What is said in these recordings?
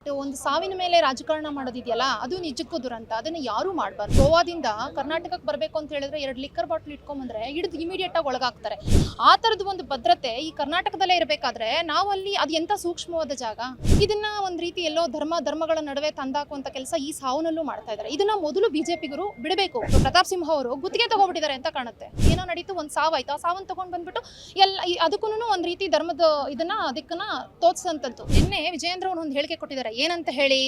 ಒಂದು ಸಾವಿನ ಮೇಲೆ ರಾಜಕಾರಣ ಮಾಡೋದಿದೆಯಲ್ಲ ಅದು ನಿಜಕ್ಕೂ ದುರಂತ. ಅದನ್ನ ಯಾರು ಮಾಡಬಾರ್ದು. ಗೋವಾದಿಂದ ಕರ್ನಾಟಕಕ್ಕೆ ಬರಬೇಕು ಅಂತ ಹೇಳಿದ್ರೆ 2 ಲಿಕ್ಕರ್ ಬಾಟ್ಲ್ ಇಟ್ಕೊಂಡ್ಬಂದ್ರೆ ಹಿಡಿದು ಇಮಿಡಿಯೇಟ್ ಆಗಿ ಒಳಗಾಗ್ತಾರೆ. ಆ ತರದ ಒಂದು ಭದ್ರತೆ ಈ ಕರ್ನಾಟಕದಲ್ಲೇ ಇರಬೇಕಾದ್ರೆ ನಾವು ಅಲ್ಲಿ ಅದು ಎಂತ ಸೂಕ್ಷ್ಮವಾದ ಜಾಗ. ಇದನ್ನ ಒಂದ್ ರೀತಿ ಎಲ್ಲೋ ಧರ್ಮಗಳ ನಡುವೆ ತಂದಾಕುವಂತ ಕೆಲಸ ಈ ಸಾವನಲ್ಲೂ ಮಾಡ್ತಾ ಇದ್ದಾರೆ. ಇದನ್ನ ಮೊದಲು ಬಿಜೆಪಿಗರು ಬಿಡಬೇಕು. ಪ್ರತಾಪ್ ಸಿಂಹ ಅವರು ಗುತ್ತಿಗೆ ತಗೋಬಿಟ್ಟಿದ್ದಾರೆ ಅಂತ ಕಾಣುತ್ತೆ. ಏನೋ ನಡೀತು, ಒಂದ್ ಸಾವಾಯ್ತು, ಆ ಸಾವನ್ ತಗೊಂಡ್ ಬಂದ್ಬಿಟ್ಟು ಎಲ್ಲ ಅದಕ್ಕೂ ಒಂದ್ ರೀತಿ ಧರ್ಮದ ದಿಕ್ಕನ್ನ ತೋರಿಸಂತದ್ದು. ನಿನ್ನೆ ವಿಜಯೇಂದ್ರ ಅವರು ಒಂದು ಹೇಳಿಕೆ ಕೊಟ್ಟಿದ್ದಾರೆ. ಏನಂತ ಹೇಳಿ,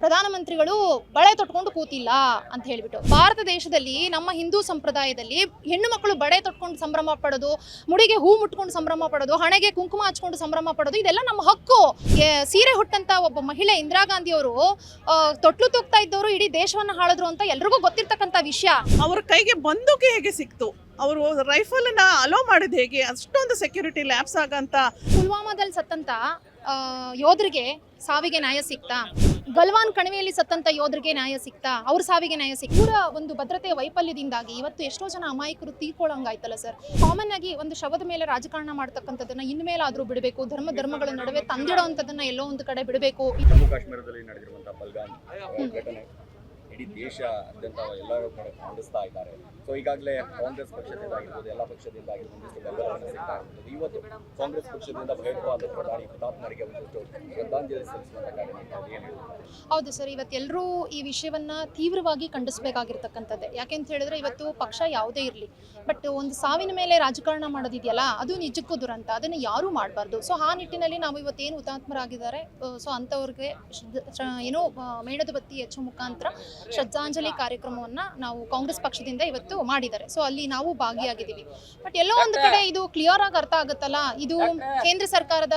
ಪ್ರಧಾನಮಂತ್ರಿಗಳು ಬಳೆ ತೊಟ್ಕೊಂಡು ಕೂತಿಲ್ಲ ಅಂತ ಹೇಳ್ಬಿಟ್ಟು. ಭಾರತ ದೇಶದಲ್ಲಿ ನಮ್ಮ ಹಿಂದೂ ಸಂಪ್ರದಾಯದಲ್ಲಿ ಹೆಣ್ಣು ಮಕ್ಕಳು ಬಳೆ ತೊಟ್ಕೊಂಡು ಸಂಭ್ರಮ ಪಡೋದು, ಮುಡಿಗೆ ಹೂ ಮುಟ್ಕೊಂಡು ಸಂಭ್ರಮ ಪಡೋದು, ಹಣೆಗೆ ಕುಂಕುಮ ಹಚ್ಕೊಂಡು ಸಂಭ್ರಮ ಪಡೋದು, ಇದೆಲ್ಲ ನಮ್ಮ ಹಕ್ಕು. ಸೀರೆ ಹುಟ್ಟಂತ ಒಬ್ಬ ಮಹಿಳೆ ಇಂದಿರಾ ಗಾಂಧಿ ಅವರು ತೊಟ್ಲು ತೂಗ್ತಾ ಇದ್ದವರು ಇಡೀ ದೇಶವನ್ನ ಹಾಳಿದ್ರು ಅಂತ ಎಲ್ರಿಗೂ ಗೊತ್ತಿರ್ತಕ್ಕಂಥ ವಿಷಯ. ಅವ್ರ ಕೈಗೆ ಬಂದೂಕೆ ಹೇಗೆ ಸಿಕ್ತು? ಅವರು ರೈಫಲ್ ನ ಅಲೋ ಮಾಡಿದ ಹೇಗೆ? ಅಷ್ಟೊಂದು ಸೆಕ್ಯೂರಿಟಿ ಲ್ಯಾಬ್ಸ್ ಆಗಂತ. ಪುಲ್ವಾಮಾದಲ್ಲಿ ಸತ್ತಂತ ಯೋಧರಿಗೆ ಸಾವಿಗೆ ನ್ಯಾಯ ಸಿಕ್ತಾ? ಗಲ್ವಾನ್ ಕಣಿವೆಯಲ್ಲಿ ಸತ್ತಂತ ಯೋಧರಿಗೆ ನ್ಯಾಯ ಸಿಕ್ತಾ? ಅವ್ರ ಸಾವಿಗೆ ನ್ಯಾಯ ಸಿಕ್ತಾ? ಇವರ ಒಂದು ಭದ್ರತೆಯ ವೈಫಲ್ಯದಿಂದಾಗಿ ಇವತ್ತು ಎಷ್ಟೋ ಜನ ಅಮಾಯಕರು ತೀರ್ಕೊಳ್ಳಂಗಾಯ್ತಲ್ಲ ಸರ್. ಕಾಮನ್ ಆಗಿ ಒಂದು ಶವದ ಮೇಲೆ ರಾಜಕಾರಣ ಮಾಡ್ತಕ್ಕಂಥದ್ದನ್ನ ಇನ್ಮೇಲಾದ್ರೂ ಬಿಡಬೇಕು. ಧರ್ಮಗಳ ನಡುವೆ ತಂದಿಡೋ ಅಂತದನ್ನ ಎಲ್ಲೋ ಒಂದು ಕಡೆ ಬಿಡಬೇಕು. ಜಮ್ಮು ಕಾಶ್ಮೀರದಲ್ಲಿ ನಡೆದಿರುವಂತಹ ಬಲ್ಗಾಮ್ ಘಟನೆ ಇಡೀ ದೇಶಾದ್ಯಂತ ಎಲ್ಲರೂ ಕೂಡ ಖಂಡಿಸ್ತಾ ಇದ್ದಾರೆ. ಸೊ ಈಗಾಗಲೇ ಕಾಂಗ್ರೆಸ್ ಪಕ್ಷದಿಂದ ಆಗಿರ್ಬೋದು, ಎಲ್ಲ ಪಕ್ಷದಿಂದ ಆಗಿರ್ಬೋದು ಒಂದಿಷ್ಟು ಬೆಂಬಲವನ್ನು ಸಿಗ್ತಾ ಇರ್ಬೋದು. ಇವತ್ತು ಕಾಂಗ್ರೆಸ್ ಪಕ್ಷದಿಂದ ಭಯೋತ್ಪಾದಕ ಪ್ರಧಾನಿ ಹುತಾತ್ಮರಿಗೆ ಒಂದಿಷ್ಟು ಶ್ರದ್ಧಾಂಜಲಿ ಸಲ್ಲಿಸುವಂತ ಕಾರ್ಯಕ್ರಮ ಏನು? ಹೌದು ಸರ್, ಇವತ್ತೆಲ್ಲರೂ ಈ ವಿಷಯವನ್ನ ತೀವ್ರವಾಗಿ ಖಂಡಿಸಬೇಕಾಗಿರ್ತಕ್ಕಂಥದ್ದೇ. ಯಾಕೆಂತ ಹೇಳಿದ್ರೆ ಇವತ್ತು ಪಕ್ಷ ಯಾವುದೇ ಇರಲಿ, ಬಟ್ ಒಂದು ಸಾವಿನ ಮೇಲೆ ರಾಜಕಾರಣ ಮಾಡೋದಿದೆಯಲ್ಲ ಅದು ನಿಜಕ್ಕೂ ದುರಂತ. ಅದನ್ನ ಯಾರು ಮಾಡಬಾರ್ದು. ಸೊ ಆ ನಿಟ್ಟಿನಲ್ಲಿ ನಾವು ಇವತ್ತೇನು ಹುತಾತ್ಮರಾಗಿದ್ದಾರೆ, ಸೊ ಅಂಥವ್ರಿಗೆ ಏನೋ ಮೇಣದ ಬತ್ತಿ ಹೆಚ್ಚು ಮುಖಾಂತರ ಶ್ರದ್ಧಾಂಜಲಿ ಕಾರ್ಯಕ್ರಮವನ್ನ ನಾವು ಕಾಂಗ್ರೆಸ್ ಪಕ್ಷದಿಂದ ಇವತ್ತು ಮಾಡಿದ್ದಾರೆ. ಸೊ ಅಲ್ಲಿ ನಾವು ಭಾಗಿಯಾಗಿದ್ದೀವಿ. ಬಟ್ ಎಲ್ಲೋ ಒಂದು ಕಡೆ ಇದು ಕ್ಲಿಯರ್ ಆಗಿ ಅರ್ಥ ಆಗುತ್ತಲ್ಲ, ಇದು ಕೇಂದ್ರ ಸರ್ಕಾರದ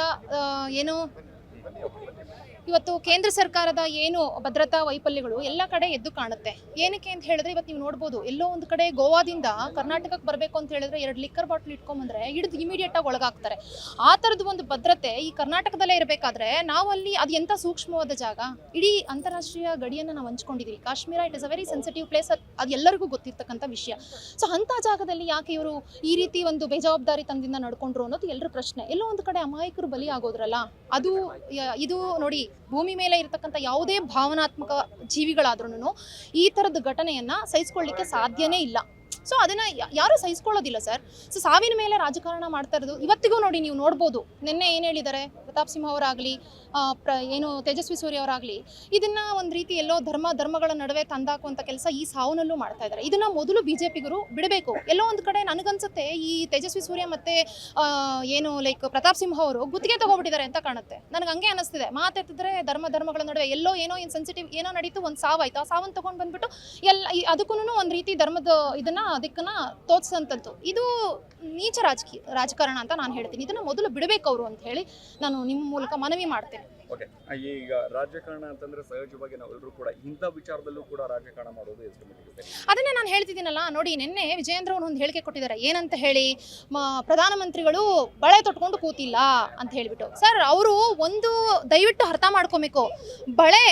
ಇವತ್ತು ಕೇಂದ್ರ ಸರ್ಕಾರದ ಏನು ಭದ್ರತಾ ವೈಫಲ್ಯಗಳು ಎಲ್ಲ ಕಡೆ ಎದ್ದು ಕಾಣುತ್ತೆ. ಏನಕ್ಕೆ ಅಂತ ಹೇಳಿದ್ರೆ ಇವತ್ತು ನೀವು ನೋಡ್ಬೋದು, ಎಲ್ಲೋ ಒಂದು ಕಡೆ ಗೋವಾದಿಂದ ಕರ್ನಾಟಕಕ್ಕೆ ಬರಬೇಕು ಅಂತ ಹೇಳಿದ್ರೆ 2 ಲಿಕ್ಕರ್ ಬಾಟ್ಲ್ ಇಟ್ಕೊಂಡ್ಬಂದ್ರೆ ಹಿಡಿದು ಇಮಿಡಿಯೇಟ್ ಆಗಿ ಒಳಗಾಗ್ತಾರೆ. ಆ ತರದ ಒಂದು ಭದ್ರತೆ ಈ ಕರ್ನಾಟಕದಲ್ಲೇ ಇರಬೇಕಾದ್ರೆ ನಾವು ಅಲ್ಲಿ ಅದು ಎಂತ ಸೂಕ್ಷ್ಮವಾದ ಜಾಗ. ಇಡೀ ಅಂತಾರಾಷ್ಟ್ರೀಯ ಗಡಿಯನ್ನು ನಾವು ಹಂಚ್ಕೊಂಡಿದ್ದೀವಿ. Kashmir it is a very sensitive place. ಅದು ಎಲ್ಲರಿಗೂ ಗೊತ್ತಿರ್ತಕ್ಕಂಥ ವಿಷಯ. ಸೊ ಅಂಥ ಜಾಗದಲ್ಲಿ ಯಾಕೆ ಇವರು ಈ ರೀತಿ ಒಂದು ಬೇಜವಾಬ್ದಾರಿ ತನದಿಂದ ನಡ್ಕೊಂಡ್ರು ಅನ್ನೋದು ಎಲ್ಲರ ಪ್ರಶ್ನೆ. ಎಲ್ಲೋ ಒಂದು ಕಡೆ ಅಮಾಯಕರು ಬಲಿ ಆಗೋದ್ರಲ್ಲ, ಅದು ಇದು ನೋಡಿ, ಭೂಮಿ ಮೇಲೆ ಇರತಕ್ಕಂಥ ಯಾವುದೇ ಭಾವನಾತ್ಮಕ ಜೀವಿಗಳಾದ್ರೂ ಈ ಥರದ ಘಟನೆಯನ್ನ ಸಹಿಸ್ಕೊಳ್ಳಿಕ್ಕೆ ಸಾಧ್ಯನೇ ಇಲ್ಲ. ಸೊ ಅದನ್ನ ಯಾರು ಸಹಿಸ್ಕೊಳ್ಳೋದಿಲ್ಲ ಸರ್. ಸೊ ಸಾವಿನ ಮೇಲೆ ರಾಜಕಾರಣ ಮಾಡ್ತಾ ಇರೋದು ಇವತ್ತಿಗೂ ನೋಡಿ, ನೀವು ನೋಡ್ಬೋದು. ನಿನ್ನೆ ಏನು ಹೇಳಿದ್ದಾರೆ ಪ್ರತಾಪ್ ಸಿಂಹ ಅವರಾಗಲಿ, ಏನು ತೇಜಸ್ವಿ ಸೂರ್ಯ ಅವರಾಗಲಿ, ಇದನ್ನ ಒಂದು ರೀತಿ ಎಲ್ಲೋ ಧರ್ಮಗಳ ನಡುವೆ ತಂದಾಕುವಂಥ ಕೆಲಸ ಈ ಸಾವನಲ್ಲೂ ಮಾಡ್ತಾ ಇದ್ದಾರೆ. ಇದನ್ನ ಮೊದಲು ಬಿಜೆಪಿಗರು ಬಿಡಬೇಕು. ಎಲ್ಲೋ ಒಂದು ಕಡೆ ನನಗನ್ಸುತ್ತೆ ಈ ತೇಜಸ್ವಿ ಸೂರ್ಯ ಮತ್ತೆ ಏನು ಪ್ರತಾಪ್ ಸಿಂಹ ಅವರು ಗುತ್ತಿಗೆ ತಗೋಬಿಟ್ಟಿದ್ದಾರೆ ಅಂತ ಕಾಣುತ್ತೆ. ನನಗೆ ಹಂಗೆ ಅನಿಸ್ತಿದೆ. ಮಾತಾಡ್ತಿದ್ರೆ ಧರ್ಮಗಳ ನಡುವೆ ಎಲ್ಲೋ ಏನೋ ಸೆನ್ಸಿಟಿವ್ ಏನೋ ನಡೀತು, ಒಂದು ಸಾವಾಯ್ತು, ಆ ಸಾವನ್ ತಗೊಂಡ್ ಬಂದ್ಬಿಟ್ಟು ಎಲ್ಲ ಅದಕ್ಕೂ ಒಂದು ರೀತಿ ಧರ್ಮದ ಅದಕ್ಕನ್ನ ತೋರಿಸಂತದ್ದು. ಇದು ನೀಚ ರಾಜಕಾರಣ ಅಂತ ನಾನು ಹೇಳ್ತೀನಿ. ಇದನ್ನ ಮೊದಲು ಬಿಡಬೇಕು ಅವರು ಅಂತ ಹೇಳಿ ನಾನು ನಿಮ್ಮ ಮೂಲಕ ಮನವಿ ಮಾಡ್ತೇನೆ. ಓಕೆ, ಈಗ ರಾಜಕಾರಣ ಅಂತಂದ್ರೆ ಸಹಜವಾಗಿ ನಾವೆಲ್ಲರೂ ಕೂಡ ಇಂಥ ವಿಚಾರದಲ್ಲೂ ಕೂಡ ರಾಜಕಾರಣ ಮಾಡೋದು ಎಷ್ಟು ಮಟ್ಟಿಗೆ? ಅದನ್ನೇ ನಾನು ಹೇಳ್ತಿದ್ದೀನಲ್ಲ ನೋಡಿ, ನಿನ್ನೆ ವಿಜಯೇಂದ್ರ ಅವರು ಒಂದು ಹೇಳಿಕೆ ಕೊಟ್ಟಿದ್ದಾರೆ. ಏನಂತ ಹೇಳಿ, ಪ್ರಧಾನಮಂತ್ರಿಗಳು ಬಳೆ ತೊಟ್ಕೊಂಡು ಕೂತಿಲ್ಲ ಅಂತ ಹೇಳ್ಬಿಟ್ಟು. ಸರ್, ಅವರು ಒಂದು ದಯವಿಟ್ಟು ಅರ್ಥ ಮಾಡ್ಕೊಬೇಕು. ಬಳೆ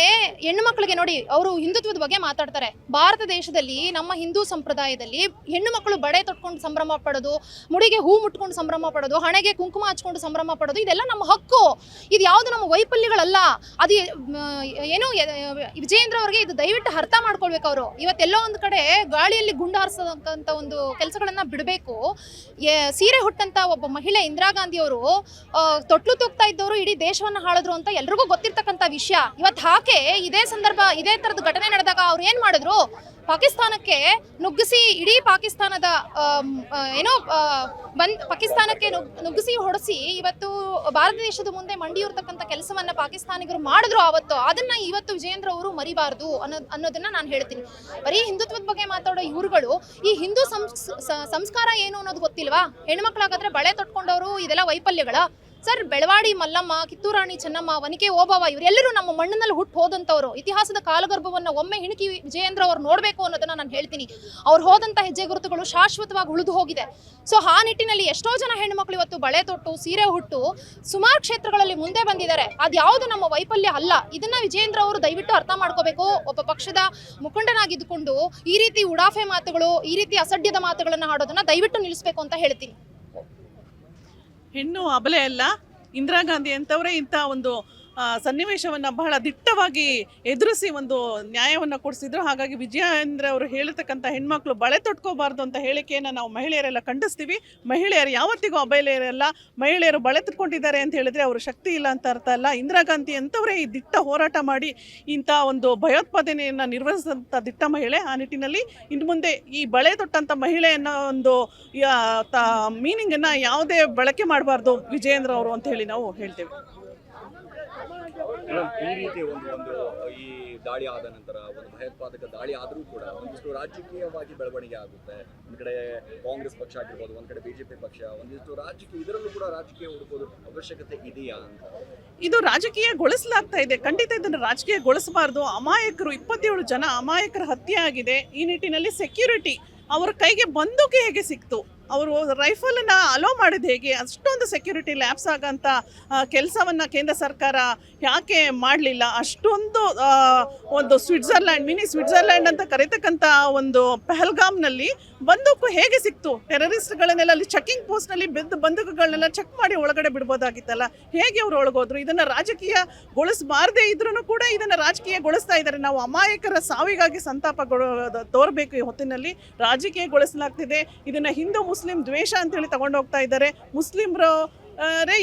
ಹೆಣ್ಣು ಮಕ್ಕಳಿಗೆ ನೋಡಿ, ಅವರು ಹಿಂದುತ್ವದ ಬಗ್ಗೆ ಮಾತಾಡ್ತಾರೆ. ಭಾರತ ದೇಶದಲ್ಲಿ ನಮ್ಮ ಹಿಂದೂ ಸಂಪ್ರದಾಯದಲ್ಲಿ ಹೆಣ್ಣು ಮಕ್ಕಳು ಬಳೆ ತೊಟ್ಕೊಂಡು ಸಂಭ್ರಮ ಪಡೋದು, ಮುಡಿಗೆ ಹೂ ಮುಟ್ಕೊಂಡು ಸಂಭ್ರಮ ಪಡೋದು, ಹಣೆಗೆ ಕುಂಕುಮ ಹಚ್ಕೊಂಡು ಸಂಭ್ರಮ ಪಡೋದು, ಇದೆಲ್ಲ ನಮ್ಮ ಹಕ್ಕು. ಇದು ಯಾವುದು ನಮ್ಮ ವೈಫಲ್ಯಗಳಲ್ಲ. ಅದು ಏನು ವಿಜಯೇಂದ್ರ ಅವ್ರಿಗೆ ಇದು ದಯವಿಟ್ಟು ಅರ್ಥ ಮಾಡ್ಕೊಳ್ಬೇಕು. ಅವರು ಇವತ್ತೆಲ್ಲೋ ಒಂದು ಕಡೆ ಗಾಳಿಯಲ್ಲಿ ಗುಂಡು ಹಾರಿಸತಕ್ಕಂಥ ಒಂದು ಕೆಲಸಗಳನ್ನ ಬಿಡಬೇಕು. ಸೀರೆ ಹುಟ್ಟಂತ ಒಬ್ಬ ಮಹಿಳೆ ಇಂದಿರಾ ಗಾಂಧಿ ಅವರು ತೊಟ್ಲು ತೂಗ್ತಾ ಇದ್ದವರು ಇಡೀ ದೇಶವನ್ನ ಹಾಳಿದ್ರು ಅಂತ ಎಲ್ರಿಗೂ ಗೊತ್ತಿರ್ತಕ್ಕಂಥ ವಿಷಯ. ಇವತ್ತು ಹಾಗೆ ಇದೇ ತರದ ಘಟನೆ ನಡೆದಾಗ ಅವ್ರು ಏನ್ ಮಾಡಿದ್ರು, ಪಾಕಿಸ್ತಾನಕ್ಕೆ ನುಗ್ಗಿಸಿ ಇಡೀ ಪಾಕಿಸ್ತಾನದ ಪಾಕಿಸ್ತಾನಕ್ಕೆ ನುಗ್ಗಿಸಿ ಹೊಡೆಸಿ ಇವತ್ತು ಭಾರತ ದೇಶದ ಮುಂದೆ ಮಂಡಿಯಿರ್ತಕ್ಕಂಥ ಕೆಲಸವನ್ನ ಪಾಕಿಸ್ತಾನಿಗರು ಮಾಡಿದ್ರು ಆವತ್ತು. ಅದನ್ನ ಇವತ್ತು ವಿಜಯೇಂದ್ರ ಅವರು ಮರಿಬಾರ್ದು ಅನ್ನೋದನ್ನ ನಾನು ಹೇಳ್ತೀನಿ. ಬರೀ ಹಿಂದುತ್ವದ ಬಗ್ಗೆ ಮಾತಾಡೋ ಇವ್ರುಗಳು ಈ ಹಿಂದೂ ಸಂಸ್ಕಾರ ಏನು ಅನ್ನೋದು ಗೊತ್ತಿಲ್ವಾ? ಹೆಣ್ಮಕ್ಳಾಗಾದ್ರೆ ಬಳೆ ತೊಟ್ಕೊಂಡವರು ಇದೆಲ್ಲ ವೈಫಲ್ಯಗಳ? ಸರ್, ಬೆಳವಾಡಿ ಮಲ್ಲಮ್ಮ, ಕಿತ್ತೂರಾಣಿ ಚೆನ್ನಮ್ಮ, ವನಿಕೆ ಓಬವ್ವ ಇವರೆಲ್ಲರೂ ನಮ್ಮ ಮಣ್ಣಿನಲ್ಲಿ ಹುಟ್ಟು ಹೋದಂಥವ್ರು. ಇತಿಹಾಸದ ಕಾಲಗರ್ಭವನ್ನು ಒಮ್ಮೆ ಹಿಣಕಿ ವಿಜಯೇಂದ್ರ ಅವರು ನೋಡಬೇಕು ಅನ್ನೋದನ್ನ ನಾನು ಹೇಳ್ತೀನಿ. ಅವ್ರು ಹೋದಂಥ ಹೆಜ್ಜೆ ಗುರುತುಗಳು ಶಾಶ್ವತವಾಗಿ ಉಳಿದು ಹೋಗಿದೆ. ಸೊ ಆ ನಿಟ್ಟಿನಲ್ಲಿ ಎಷ್ಟೋ ಜನ ಹೆಣ್ಣುಮಕ್ಳು ಇವತ್ತು ಬಳೆ ತೊಟ್ಟು ಸೀರೆ ಹುಟ್ಟು ಸುಮಾರು ಕ್ಷೇತ್ರಗಳಲ್ಲಿ ಮುಂದೆ ಬಂದಿದ್ದಾರೆ. ಅದ್ಯಾವುದು ನಮ್ಮ ವೈಫಲ್ಯ ಅಲ್ಲ. ಇದನ್ನ ವಿಜಯೇಂದ್ರ ಅವರು ದಯವಿಟ್ಟು ಅರ್ಥ ಮಾಡ್ಕೋಬೇಕು. ಒಬ್ಬ ಪಕ್ಷದ ಮುಖಂಡನಾಗಿದ್ದುಕೊಂಡು ಈ ರೀತಿ ಉಡಾಫೆ ಮಾತುಗಳು, ಈ ರೀತಿ ಅಸಡ್ಯದ ಮಾತುಗಳನ್ನ ಆಡೋದನ್ನ ದಯವಿಟ್ಟು ನಿಲ್ಲಿಸಬೇಕು ಅಂತ ಹೇಳ್ತೀನಿ. ಹೆಣ್ಣು ಅಬಲೆ ಅಲ್ಲ, ಇಂದಿರಾ ಗಾಂಧಿ ಅಂತವರೇ ಇಂಥ ಒಂದು ಸನ್ನಿವೇಶವನ್ನು ಬಹಳ ದಿಟ್ಟವಾಗಿ ಎದುರಿಸಿ ಒಂದು ನ್ಯಾಯವನ್ನು ಕೊಡಿಸಿದ್ರು. ಹಾಗಾಗಿ ವಿಜಯೇಂದ್ರ ಅವರು ಹೇಳಿರ್ತಕ್ಕಂಥ ಹೆಣ್ಮಕ್ಳು ಬಳೆ ತೊಟ್ಕೋಬಾರ್ದು ಅಂತ ಹೇಳಿಕೆಯನ್ನು ನಾವು ಮಹಿಳೆಯರೆಲ್ಲ ಖಂಡಿಸ್ತೀವಿ. ಮಹಿಳೆಯರು ಯಾವತ್ತಿಗೂ ಅಬಲೆಯರಲ್ಲ. ಮಹಿಳೆಯರು ಬಳೆ ತೊಟ್ಕೊಂಡಿದ್ದಾರೆ ಅಂತ ಹೇಳಿದ್ರೆ ಅವರು ಶಕ್ತಿ ಇಲ್ಲ ಅಂತ ಅರ್ಥ ಅಲ್ಲ. ಇಂದಿರಾ ಗಾಂಧಿ ಅಂತವರೇ ಈ ದಿಟ್ಟ ಹೋರಾಟ ಮಾಡಿ ಇಂಥ ಒಂದು ಭಯೋತ್ಪಾದನೆಯನ್ನು ನಿರ್ವಹಿಸಿದಂಥ ದಿಟ್ಟ ಮಹಿಳೆ. ಆ ನಿಟ್ಟಿನಲ್ಲಿ ಇನ್ನು ಮುಂದೆ ಈ ಬಳೆ ತೊಟ್ಟಂಥ ಮಹಿಳೆ ಅನ್ನೋ ಒಂದು ಮೀನಿಂಗನ್ನು ಯಾವುದೇ ಬಳಕೆ ಮಾಡಬಾರ್ದು ವಿಜಯೇಂದ್ರ ಅವರು ಅಂತ ಹೇಳಿ ನಾವು ಹೇಳ್ತೇವೆ. ಈ ರೀತಿ ಒಂದು ಈ ದಾಳಿ ಆದ ನಂತರ ಒಂದು ಭಯೋತ್ಪಾದಕ ದಾಳಿ ಆದರೂ ಕೂಡ ಒಂದಿಷ್ಟು ರಾಜಕೀಯವಾಗಿ ಬೆಳವಣಿಗೆ ಆಗುತ್ತೆ. ಒಂದ್ ಕಡೆ ಕಾಂಗ್ರೆಸ್ ಪಕ್ಷ ಆಗಿರ್ಬೋದು, ಒಂದ್ ಕಡೆ ಬಿಜೆಪಿ ಪಕ್ಷ, ಒಂದಿಷ್ಟು ರಾಜಕೀಯ ಇದರಲ್ಲೂ ಕೂಡ ರಾಜಕೀಯ ಹುಡುಕೋದು ಅವಶ್ಯಕತೆ ಇದೆಯಾ ಅಂತ. ಇದು ರಾಜಕೀಯಗೊಳಿಸಲಾಗ್ತಾ ಇದೆ. ಖಂಡಿತ ಇದನ್ನು ರಾಜಕೀಯಗೊಳಿಸಬಾರ್ದು. ಅಮಾಯಕರು 27 ಜನ ಅಮಾಯಕರ ಹತ್ಯೆ ಆಗಿದೆ. ಈ ನಿಟ್ಟಿನಲ್ಲಿ ಸೆಕ್ಯೂರಿಟಿ ಅವರ ಕೈಗೆ ಬಂದೂಕು ಹೇಗೆ ಸಿಕ್ತು, ಅವರು ರೈಫಲನ್ನು ಅಲೋ ಮಾಡಿದ ಹೇಗೆ, ಅಷ್ಟೊಂದು ಸೆಕ್ಯೂರಿಟಿ ಲ್ಯಾಪ್ಸ್ ಆಗೋಂಥ ಕೆಲಸವನ್ನು ಕೇಂದ್ರ ಸರ್ಕಾರ ಯಾಕೆ ಮಾಡಲಿಲ್ಲ? ಅಷ್ಟೊಂದು ಒಂದು ಮಿನಿ ಸ್ವಿಟ್ಜರ್ಲ್ಯಾಂಡ್ ಅಂತ ಕರೀತಕ್ಕಂಥ ಒಂದು ಪಹಲ್ಗಾಮ್ನಲ್ಲಿ ಬಂದೂಕು ಹೇಗೆ ಸಿಕ್ತು? ಟೆರರಿಸ್ಟ್ಗಳನ್ನೆಲ್ಲ ಅಲ್ಲಿ ಚೆಕಿಂಗ್ ಪೋಸ್ಟ್ನಲ್ಲಿ ಬಂದೂಕುಗಳನ್ನೆಲ್ಲ ಚೆಕ್ ಮಾಡಿ ಒಳಗಡೆ ಬಿಡ್ಬೋದಾಗಿತ್ತಲ್ಲ. ಹೇಗೆ ಅವರು ಒಳಗೋದ್ರು? ಇದನ್ನು ರಾಜಕೀಯಗೊಳಿಸಬಾರ್ದೇ ಇದ್ರೂ ಕೂಡ ಇದನ್ನು ರಾಜಕೀಯಗೊಳಿಸ್ತಾ ಇದ್ದಾರೆ. ನಾವು ಅಮಾಯಕರ ಸಾವಿಗಾಗಿ ಸಂತಾಪ ತೋರಬೇಕು. ಈ ಹೊತ್ತಿನಲ್ಲಿ ರಾಜಕೀಯಗೊಳಿಸಲಾಗ್ತಿದೆ. ಇದನ್ನು ಹಿಂದೂ ಮುಸ್ಲಿಂ ದ್ವೇಷ ಅಂತೇಳಿ ತಗೊಂಡು ಹೋಗ್ತಾ ಇದ್ದಾರೆ. ಮುಸ್ಲಿಮ್ರು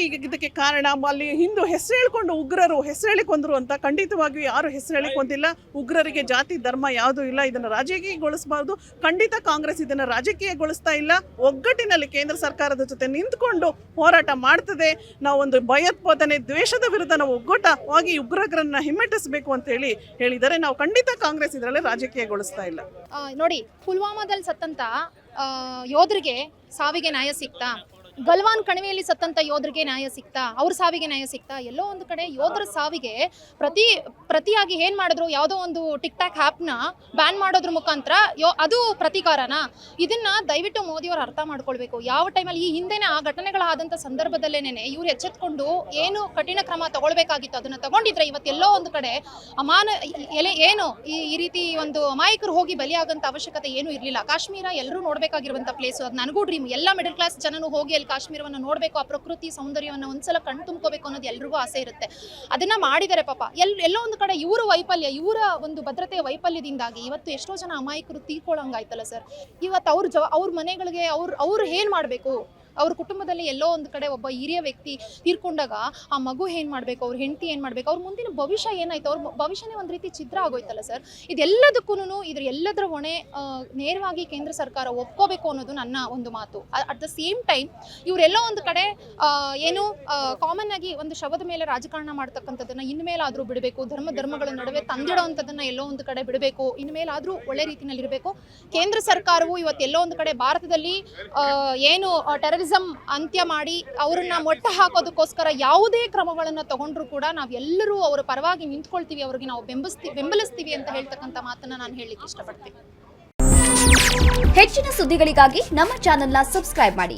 ಈಗ ಇದಕ್ಕೆ ಕಾರಣ. ಅಲ್ಲಿ ಹಿಂದೂ ಹೆಸರು ಹೇಳ್ಕೊಂಡು ಉಗ್ರರು ಹೆಸರು ಹೇಳಿಕೊಂಡ್ರು ಅಂತ. ಖಂಡಿತವಾಗಿಯೂ ಯಾರು ಹೆಸರು ಹೇಳಿಕೊಂಡಿಲ್ಲ. ಉಗ್ರರಿಗೆ ಜಾತಿ ಧರ್ಮ ಯಾವುದೂ ಇಲ್ಲ. ಇದನ್ನು ರಾಜಕೀಯಗೊಳಿಸಬಾರ್ದು. ಖಂಡಿತ ಕಾಂಗ್ರೆಸ್ ಇದನ್ನು ರಾಜಕೀಯಗೊಳಿಸ್ತಾ ಇಲ್ಲ. ಒಗ್ಗಟ್ಟಿನಲ್ಲಿ ಕೇಂದ್ರ ಸರ್ಕಾರದ ಜೊತೆ ನಿಂತ್ಕೊಂಡು ಹೋರಾಟ ಮಾಡ್ತದೆ. ನಾವು ಒಂದು ಭಯೋತ್ಪಾದನೆ ದ್ವೇಷದ ವಿರುದ್ಧ ನಾವು ಒಗ್ಗಟ್ಟವಾಗಿ ಉಗ್ರರನ್ನ ಹಿಮ್ಮೆಟ್ಟಿಸಬೇಕು ಅಂತ ಹೇಳಿದರೆ ನಾವು ಖಂಡಿತ ಕಾಂಗ್ರೆಸ್ ಇದರಲ್ಲಿ ರಾಜಕೀಯಗೊಳಿಸ್ತಾ ಇಲ್ಲ. ನೋಡಿ, ಪುಲ್ವಾಮಾದಲ್ಲಿ ಸತ್ತಂತ ಯೋಧರಿಗೆ ಸಾವಿಗೆ ನ್ಯಾಯ ಸಿಗ್ತಾ? ಗಲ್ವಾನ್ ಕಣಿವೆಯಲ್ಲಿ ಸತ್ತಂತ ಯೋಧರಿಗೆ ನ್ಯಾಯ ಸಿಗ್ತಾ? ಅವ್ರ ಸಾವಿಗೆ ನ್ಯಾಯ ಸಿಗ್ತಾ? ಎಲ್ಲೋ ಒಂದು ಕಡೆ ಯೋಧರ ಸಾವಿಗೆ ಪ್ರತಿಯಾಗಿ ಏನ್ ಮಾಡಿದ್ರು? ಯಾವುದೋ ಒಂದು ಟಿಕ್ ಟಾಕ್ ಆ್ಯಪ್ನ ಬ್ಯಾನ್ ಮಾಡೋದ್ರ ಮುಖಾಂತರ ಅದು ಪ್ರತೀಕಾರನ? ಇದನ್ನ ದಯವಿಟ್ಟು ಮೋದಿಯವರು ಅರ್ಥ ಮಾಡ್ಕೊಳ್ಬೇಕು. ಯಾವ ಟೈಮಲ್ಲಿ ಈ ಹಿಂದೆನೇ ಆ ಘಟನೆಗಳಾದಂಥ ಸಂದರ್ಭದಲ್ಲೇನೆ ಇವ್ರು ಎಚ್ಚೆತ್ಕೊಂಡು ಏನು ಕಠಿಣ ಕ್ರಮ ತಗೊಳ್ಬೇಕಾಗಿತ್ತು ಅದನ್ನ ತಗೊಂಡಿದ್ರೆ ಇವತ್ತೆಲ್ಲೋ ಒಂದು ಕಡೆ ಏನು ಈ ರೀತಿ ಒಂದು ಅಮಾಯಕರು ಹೋಗಿ ಬಲಿಯಾಗಂತ ಅವಶ್ಯಕತೆ ಏನೂ ಇರಲಿಲ್ಲ. ಕಾಶ್ಮೀರ ಎಲ್ಲರೂ ನೋಡ್ಬೇಕಾಗಿರುವಂಥ ಪ್ಲೇಸು. ಅದು ನನಗೂ ಡ್ರೀಮ್. ಎಲ್ಲ ಮಿಡಲ್ ಕ್ಲಾಸ್ ಜನನು ಹೋಗಿ ಅಲ್ಲಿ ಕಾಶ್ಮೀರವನ್ನು ನೋಡಬೇಕು, ಆ ಪ್ರಕೃತಿ ಸೌಂದರ್ಯವನ್ನು ಒಂದ್ಸಲ ಕಣ್ ತುಂಬ್ಕೋಬೇಕು ಅನ್ನೋದು ಎಲ್ರಿಗೂ ಆಸೆ ಇರುತ್ತೆ. ಅದನ್ನ ಮಾಡಿದ್ದಾರೆ ಪಾಪ. ಎಲ್ಲೋ ಒಂದು ಕಡೆ ಇವರ ವೈಫಲ್ಯ, ಇವರ ಒಂದು ಭದ್ರತೆಯ ವೈಫಲ್ಯದಿಂದಾಗಿ ಇವತ್ತು ಎಷ್ಟೋ ಜನ ಅಮಾಯಕರು ತೀರ್ಕೊಳ್ಳಂಗಾಯ್ತಲ್ಲ ಸರ್. ಇವತ್ತು ಅವ್ರ ಮನೆಗಳಿಗೆ ಅವ್ರು ಏನ್ ಮಾಡಬೇಕು? ಅವ್ರ ಕುಟುಂಬದಲ್ಲಿ ಎಲ್ಲೋ ಒಂದು ಕಡೆ ಒಬ್ಬ ಹಿರಿಯ ವ್ಯಕ್ತಿ ತೀರ್ಕೊಂಡಾಗ ಆ ಮಗು ಏನು ಮಾಡಬೇಕು, ಅವ್ರ ಹೆಂಡತಿ ಏನು ಮಾಡಬೇಕು, ಅವ್ರ ಮುಂದಿನ ಭವಿಷ್ಯ ಏನಾಯ್ತು? ಅವ್ರ ಭವಿಷ್ಯನೇ ಒಂದು ರೀತಿ ಚಿತ್ರ ಆಗೋಯ್ತಲ್ಲ ಸರ್. ಇದೆಲ್ಲದಕ್ಕೂ ಎಲ್ಲದರ ಹೊಣೆ ನೇರವಾಗಿ ಕೇಂದ್ರ ಸರ್ಕಾರ ಒಪ್ಕೋಬೇಕು ಅನ್ನೋದು ನನ್ನ ಒಂದು ಮಾತು. ಅಟ್ ದ ಸೇಮ್ ಟೈಮ್ ಇವರೆಲ್ಲೋ ಒಂದು ಕಡೆ ಏನು ಕಾಮನ್ ಆಗಿ ಒಂದು ಶವದ ಮೇಲೆ ರಾಜಕಾರಣ ಮಾಡ್ತಕ್ಕಂಥದ್ದನ್ನ ಇನ್ಮೇಲಾದರೂ ಬಿಡಬೇಕು. ಧರ್ಮಗಳ ನಡುವೆ ತಂದಿಡೋವಂಥದ್ದನ್ನ ಎಲ್ಲೋ ಒಂದು ಕಡೆ ಬಿಡಬೇಕು. ಇನ್ಮೇಲಾದರೂ ಒಳ್ಳೆ ರೀತಿಯಲ್ಲಿ ಇರಬೇಕು. ಕೇಂದ್ರ ಸರ್ಕಾರವು ಇವತ್ತೆಲ್ಲೋ ಒಂದು ಕಡೆ ಭಾರತದಲ್ಲಿ ಏನು ಟೆರರಿಸಂ ಅಂತ್ಯ ಮಾಡಿ ಅವರನ್ನ ಮೊಟ್ಟ ಹಾಕೋದಕ್ಕೋಸ್ಕರ ಯಾವುದೇ ಕ್ರಮಗಳನ್ನು ತಗೊಂಡ್ರು ಕೂಡ ನಾವೆಲ್ಲರೂ ಅವರ ಪರವಾಗಿ ನಿಂತ್ಕೊಳ್ತೀವಿ, ಅವ್ರಿಗೆ ನಾವು ಬೆಂಬಲಿಸ್ತೀವಿ ಅಂತ ಹೇಳ್ತಕ್ಕಂಥ ಮಾತನ್ನ ನಾನು ಹೇಳಲಿಕ್ಕೆ ಇಷ್ಟಪಡ್ತೀನಿ. ಹೆಚ್ಚಿನ ಸುದ್ದಿಗಳಿಗಾಗಿ ನಮ್ಮ ಚಾನೆಲ್ನ ಸಬ್ಸ್ಕ್ರೈಬ್ ಮಾಡಿ.